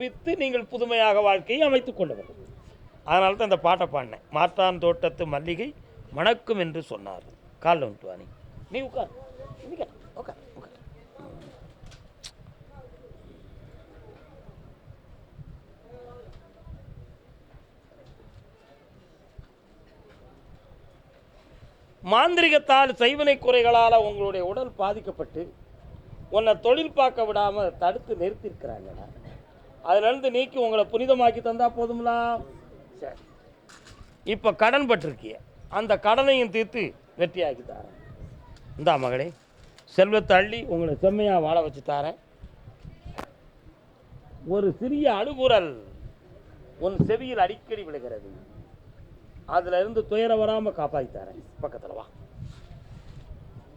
With நீங்கள் புதுமையாக வாழ்க்கையை அமைத்துக் கொள்ள வேண்டும். அதனால தான் இந்த பாட்டை பாடினேன். மாற்றான் தோட்டத்து மல்லிகை மணக்கும் என்று சொன்னார். காலில் வந்துட்டு வாணி நீ உட்கார் உட்கார் உட்கார். மாந்திரிகத்தால் செய்வினை குறைகளால் உங்களுடைய உடல் பாதிக்கப்பட்டு உன்னை தொழில் பார்க்க விடாமல் தடுத்து நிறுத்தியிருக்கிறாங்கடா. அதிலிருந்து நீக்கி உங்களை புனிதமாக்கி தந்தா போதுங்களா? சரி, இப்போ கடன் பட்டிருக்கிய அந்த கடனையும் தீர்த்து வெற்றியாக்கி தரேன். இந்தா மகளே, செல்வத்தை அள்ளி உங்களை செம்மையாக வாழ வச்சு தரேன். ஒரு சிறிய அணுகுரல் உன் செவியில் அடிக்கடி விழுகிறது, அதுல இருந்து துயரம் வராமல் காப்பாற்றி தரேன். பக்கத்தில் வா.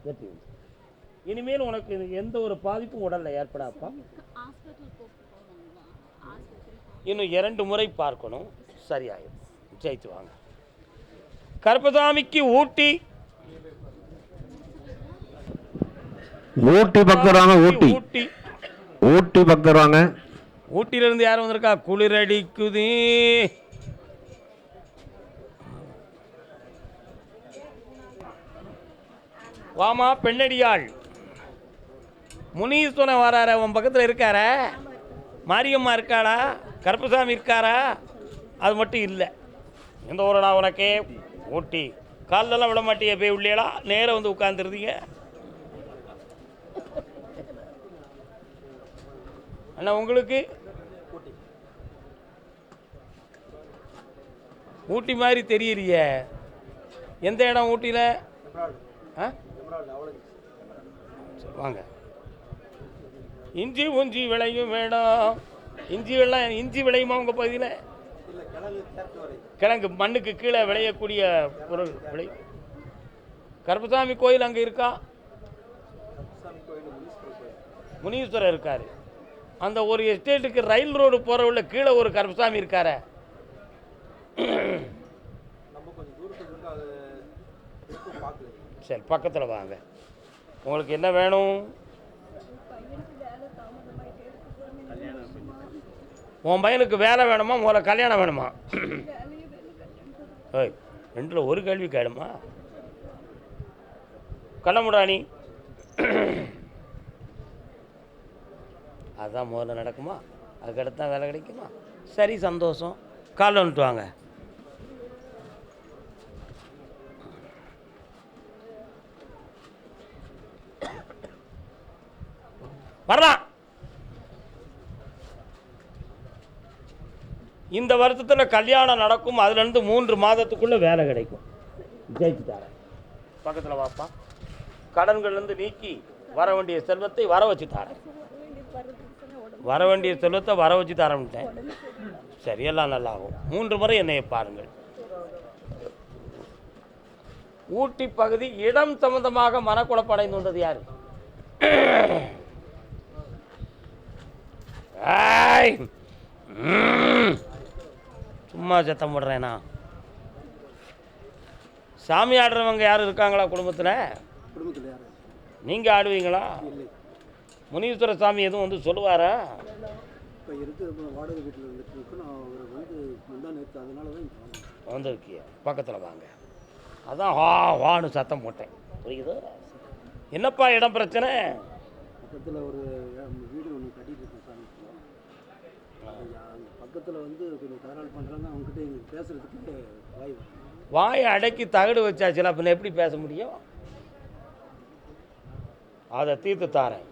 வெற்றி இனிமேல் உனக்கு எந்த ஒரு பாதிப்பும் உடல்ல ஏற்படாப்பா. இன்னும் 2 முறை பார்க்கணும், சரியாயிடும். ஜெயித்து வாங்க. கருப்பசாமிக்கு ஊட்டி பக்தர் வாங்க. ஊட்டி பக்தர் வாங்க. ஊட்டியிலிருந்து யாரும் வந்திருக்கா? குளிரடிக்குதே. வாமா பெண்ணடியாள். முனீஸ்வரன் வரார, உன் பக்கத்தில் இருக்கார. மாரியம்மா இருக்காளா? கருப்பசாமி இருக்காரா? அது மட்டும் இல்லை. எந்த ஊரடா உனக்கே? ஊட்டி. காலெல்லாம் விட மாட்டியே, போய் உள்ளேடா நேரம் வந்து உட்காந்துருந்தீங்க. அண்ணா உங்களுக்கு ஊட்டி மாதிரி தெரியலையே. எந்த இடம் ஊட்டியில்? வாங்க. இஞ்சி உஞ்சி விளையும் வேணும். இஞ்சி விளையுமா உங்கள் பகுதியில்? கிழங்கு மண்ணுக்கு கீழே விளையக்கூடிய பொருள் விளை. கருப்பசாமி கோயில் அங்கே இருக்கா? முனீஸ்வரர் இருக்கார். அந்த ஒரு எஸ்டேட்டுக்கு ரயில் ரோடு போகிற உள்ள கீழே ஒரு கருப்பசாமி இருக்கார. சரி, பக்கத்தில் வாங்க. உங்களுக்கு என்ன வேணும்? உன் பையனுக்கு வேலை வேணுமா, முதல்ல கல்யாணம் வேணுமா? ஓய், 2ல் ஒரு கேள்வி கேளுமா? கண்ணமுடாணி, அதுதான் முதல்ல நடக்குமா? அதுக்கடுத்து தான் வேலை கிடைக்குமா? சரி, சந்தோஷம். காலைல வந்துட்டு வாங்க. வரலாம். இந்த வருஷத்தில் கல்யாணம் நடக்கும். அதுலேருந்து 3 மாதத்துக்குள்ளே வேலை கிடைக்கும். ஜெயிச்சு தரேன். பக்கத்தில் வாப்பா. கடன்கள்லேருந்து நீக்கி வர வேண்டிய செல்வத்தை வர வச்சு தரேன். வர வேண்டிய செல்வத்தை வர வச்சு தரேன்ட்டேன். சரி, எல்லாம் நல்லாகும். 3 முறை என்னையை பாருங்கள். ஊட்டி பகுதி இடம் சம்பந்தமாக மனக்குழப்படைந்து வந்தது யாரு? சும்மா சத்தம் போடுறேனா? சாமி ஆடுறவங்க யாரும் இருக்காங்களா குடும்பத்தில்? நீங்கள் ஆடுவீங்களா? முனீஸ்வர சாமி எதுவும் வந்து சொல்லுவாரா? வந்துருக்கிய பக்கத்தில் வாங்க. அதான் வான்னு சத்தம் போட்டேன். புரியுது? என்னப்பா இடம் பிரச்சனை? பக்கத்தில் ஒரு வீடு ஒன்று கட்டிட்டு இருக்கேன் சாமி. பக்கத்தில் வந்து கொஞ்சம் தகராறு பண்ணுறாங்க. அவங்ககிட்ட எங்களுக்கு பேசுகிறதுக்கு வாயை அடக்கி தகடு வச்சாச்சுல, அப்போ எப்படி பேச முடியும்? அதை தீர்த்து தாரேன்.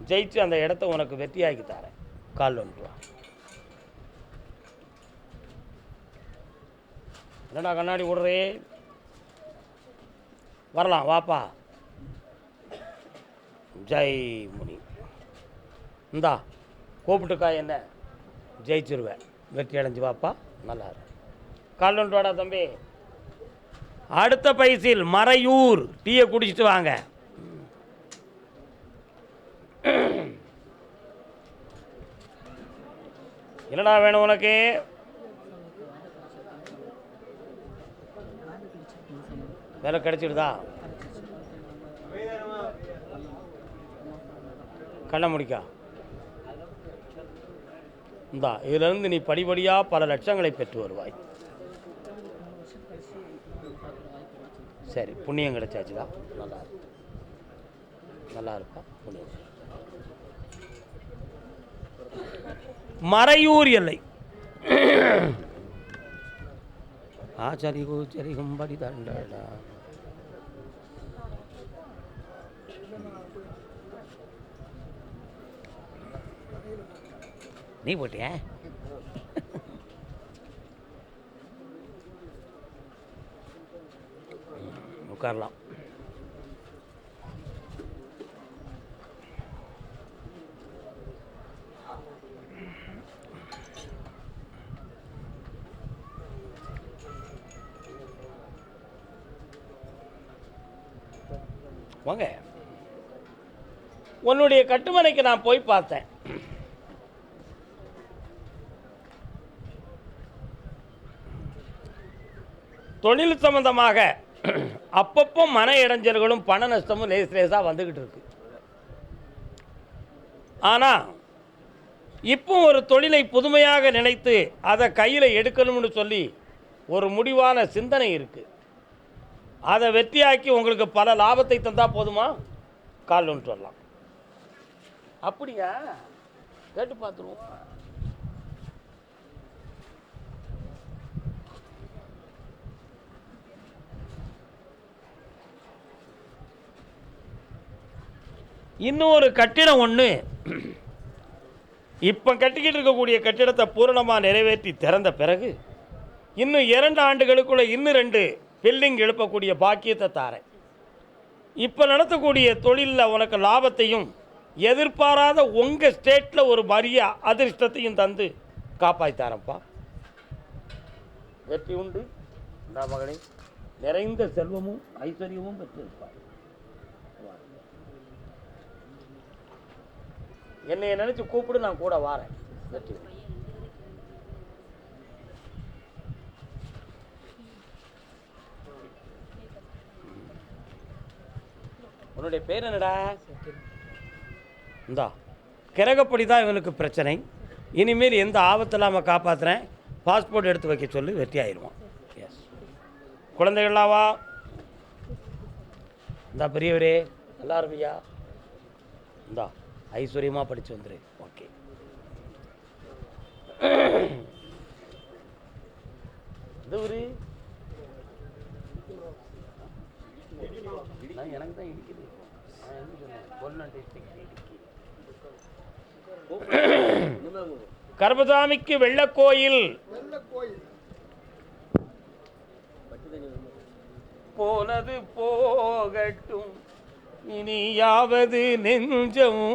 ஜெயிச்சு அந்த இடத்த உனக்கு வெற்றியாக்கி தாரேன். கால் வந்துட்டு வா. என்னடா கண்ணாடி விடுறே? வரலாம், வாப்பா. ஜெய் முனி. இந்தா கூப்பிட்டுக்கா, என்ன ஜெயிச்சிருவேன். வெற்றி அடைஞ்சு வாப்பா. நல்லா இருக்கு. கால் வந்துட்டு வாடா தம்பி. அடுத்த பைசில் மறையூர் டீயை குடிச்சிட்டு வாங்க. என்னடா வேணும் உனக்கு? வேலை கிடைச்சிடுதா? கண்ணை முடிக்கா. இந்தா இதிலிருந்து நீ படிப்படியாக பல லட்சங்களை பெற்று வருவாய். சரி, புண்ணியம் கிடைச்சாச்சுதா? நல்லா இருக்கு, நல்லா இருப்பா. புண்ணியம். மறையூர் எல்லை ஆச்சரி கூச்சரி கும்படி தண்டடா. நீ போட்டிய உட்காரலாம். வாங்க. உன்னுடைய கட்டுமனைக்கு நான் போய் பார்த்தேன். தொழில் சம்பந்தமாக அப்பப்போ மன இடைஞ்சல்களும் பண நஷ்டமும் லேசாக வந்துக்கிட்டு இருக்கு. ஆனால் இப்போ ஒரு தொழிலை புதுமையாக நினைத்து அதை கையில் எடுக்கணும்னு சொல்லி ஒரு முடிவான சிந்தனை இருக்குது. அதை வெற்றியாக்கி உங்களுக்கு பல லாபத்தை தந்தால் போதுமா? கால் ஒன்று சொல்லலாம். அப்படியா? கேட்டு பார்த்துருவோம். இன்னொரு கட்டிடம் ஒன்று இப்போ கட்டிக்கிட்டு இருக்கக்கூடிய கட்டிடத்தை பூரணமாக நிறைவேற்றி திறந்த பிறகு இன்னும் 2 ஆண்டுகளுக்குள்ள இன்னும் 2 பில்டிங் எழுப்பக்கூடிய பாக்கியத்தை தாரேன். இப்போ நடத்தக்கூடிய தொழிலில் உனக்கு லாபத்தையும் எதிர்பாராத உங்கள் ஸ்டேட்டில் ஒரு மரிய அதிர்ஷ்டத்தையும் தந்து காப்பாற்றித்தாரப்பா. வெற்றி உண்டு. இந்த மகனே நிறைந்த செல்வமும் ஐஸ்வர்யமும் பெற்றிருப்பார். என்னைய நினைச்சு கூப்பிடு, நான் கூட வாரேன். வெற்றி. உன்னுடைய பேர் என்னடா? இந்தா கிரகப்படி தான் இவனுக்கு பிரச்சனை. இனிமேல் எந்த ஆபத்தில்லாமல் காப்பாற்றுறேன். பாஸ்போர்ட் எடுத்து வைக்க சொல்லி வெற்றி ஆயிடுவான். எஸ். குழந்தைகளாவா? இந்தா பெரியவரே, நல்லா இருப்பியா? இந்தா ஐஸ்வர்யமாக படித்து வந்துரு. ஓகே. இது ஒரு எனக்கு தான் இடிக்குது. கர்மசாமிக்கு வெள்ளக்கோயில் போனது போகட்டும், இனியாவது நெஞ்சம்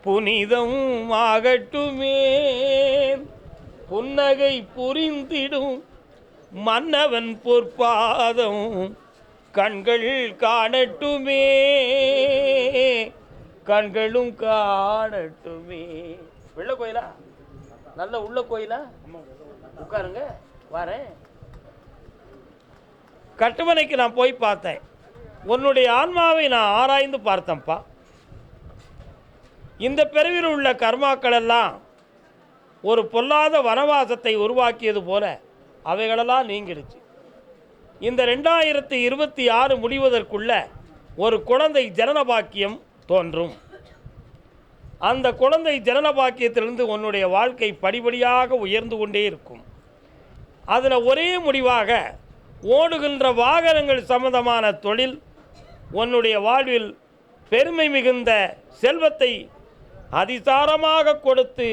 புனிதம் ஆகட்டுமே. புன்னகை புரிந்திடும் மன்னவன் பொற்பாதம் கண்கள் காணட்டுமே, கண்களும் காணட்டுமே. வெள்ள கோயிலா? நல்ல உள்ள கோயிலா? உட்காருங்க, வரேன். கட்டுமனைக்கு நான் போய் பார்த்தேன். உன்னுடைய ஆன்மாவை நான் ஆராய்ந்து பார்த்தேன்ப்பா. இந்த பிறவியில் உள்ள கர்மாக்கள் எல்லாம் ஒரு பொல்லாத வனவாசத்தை உருவாக்கியது போல அவைகளெல்லாம் நீங்கிடுச்சு. இந்த 2026 முடிவதற்குள்ள ஒரு குழந்தை ஜனன பாக்கியம் தோன்றும். அந்த குழந்தை ஜனன பாக்கியத்திலிருந்து உன்னுடைய வாழ்க்கை படிப்படியாக உயர்ந்து கொண்டே இருக்கும். அதில் ஒரே முடிவாக ஓடுகின்ற வாகனங்கள் சம்பந்தமான தொழில் உன்னுடைய வாழ்வில் பெருமை மிகுந்த செல்வத்தை அதிசாரமாக கொடுத்து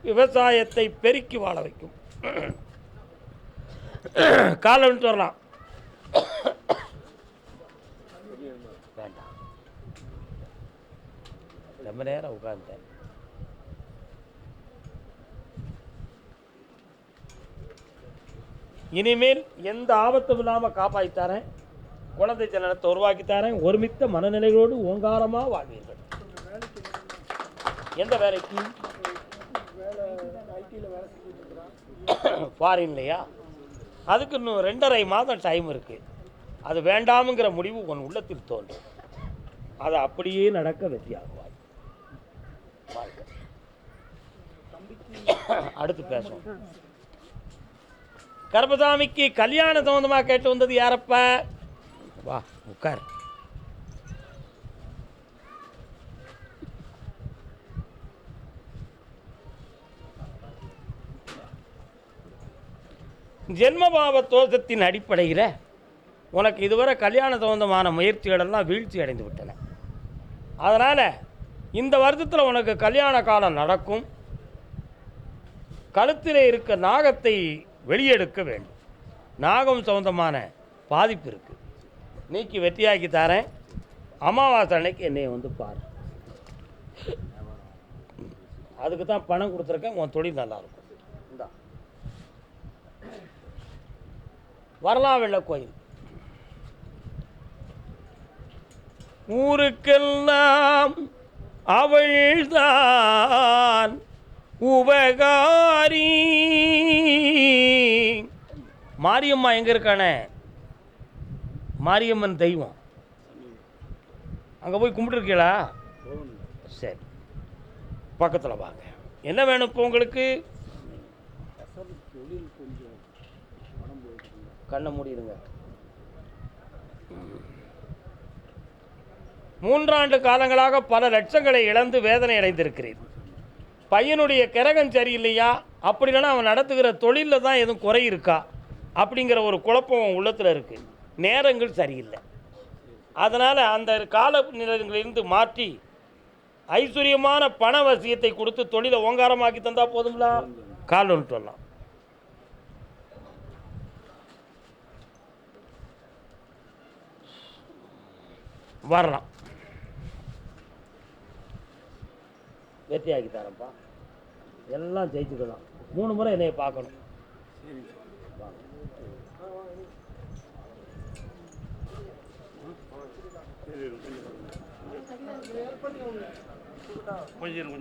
விவசாயத்தை பெருக்கி வாழ வைக்கும். காலம் வரலாம். வேண்டாம், ரொம்ப நேரம் உட்கார்ந்தேன். இனிமேல் எந்த ஆபத்தும் இல்லாமல் காப்பாற்றித்தாரேன். குழந்தை ஜனனத்தை உருவாக்கித்தாரேன். ஒருமித்த மனநிலையோடு ஓங்காரமாக வாழ்வீர்கள். எந்த வேலைக்கு? ஃபாரின்லையா? அதுக்கு இன்னும் 2.5 மாதம் டைம் இருக்குது. அது வேண்டாமுங்கிற முடிவு உன் உள்ளத்தில் தோன்றும். அதை அப்படியே நடக்க வெற்றியாகுவாய். அடுத்து பேசுவோம். கருப்பசாமிக்கு கல்யாண சம்பந்தமாக கேட்டு வந்தது யாரப்ப? வா உட்கார். ஜென்மபாவ தோஷத்தின் அடிப்படையில் உனக்கு இதுவரை கல்யாண சம்பந்தமான முயற்சிகளெல்லாம் வீழ்ச்சி அடைந்து விட்டன. அதனால் இந்த வருஷத்தில் உனக்கு கல்யாண காலம் நடக்கும். கழுத்தில் இருக்க நாகத்தை வெளியெடுக்க வேண்டும். நாகம் சம்பந்தமான பாதிப்பு இருக்குது, நீக்கி வெற்றியாக்கி தரேன். அமாவாசை அன்னைக்கு என்னை வந்து பாரு. அதுக்கு தான் பணம் கொடுத்துருக்கேன். உன் தொழில் நல்லாயிருக்கும். இந்தா வரலாம் வெள்ள கோயில். ஊருக்கெல்லாம் அவள்தான் உபகாரி. மாரியம்மா எங்கே இருக்கானே? மாரியம்மன் தெய்வம். அங்கே போய் கும்பிட்டுருக்கீங்களா? சரி, பக்கத்தில் வாங்க. என்ன வேணும் இப்போ உங்களுக்கு? கண்ணை மூடிடுங்க. 3 ஆண்டு காலங்களாக பல லட்சங்களை இழந்து வேதனை அடைந்திருக்கிறேன். பையனுடைய கிரகம் சரியில்லையா, அப்படி இல்லைன்னா அவன் நடத்துகிற தொழிலில் தான் எதுவும் குறை இருக்கா அப்படிங்கிற ஒரு குழப்பம் உள்ளத்தில் இருக்குது. நேரங்கள் சரியில்லை. அதனால் அந்த கால நிலையிலிருந்து மாற்றி ஐஸ்வர்யமான பண வசியத்தை கொடுத்து தொழிலை ஓங்காரமாக்கி தந்தால் போதுங்களா? கால் ஒன்று சொல்லலாம். வரலாம். வெற்றியாக்கி தரேன்ப்பா. எல்லாம் ஜெயிச்சுக்கலாம். 3 முறை என்னைய பார்க்கணும். கொஞ்சம்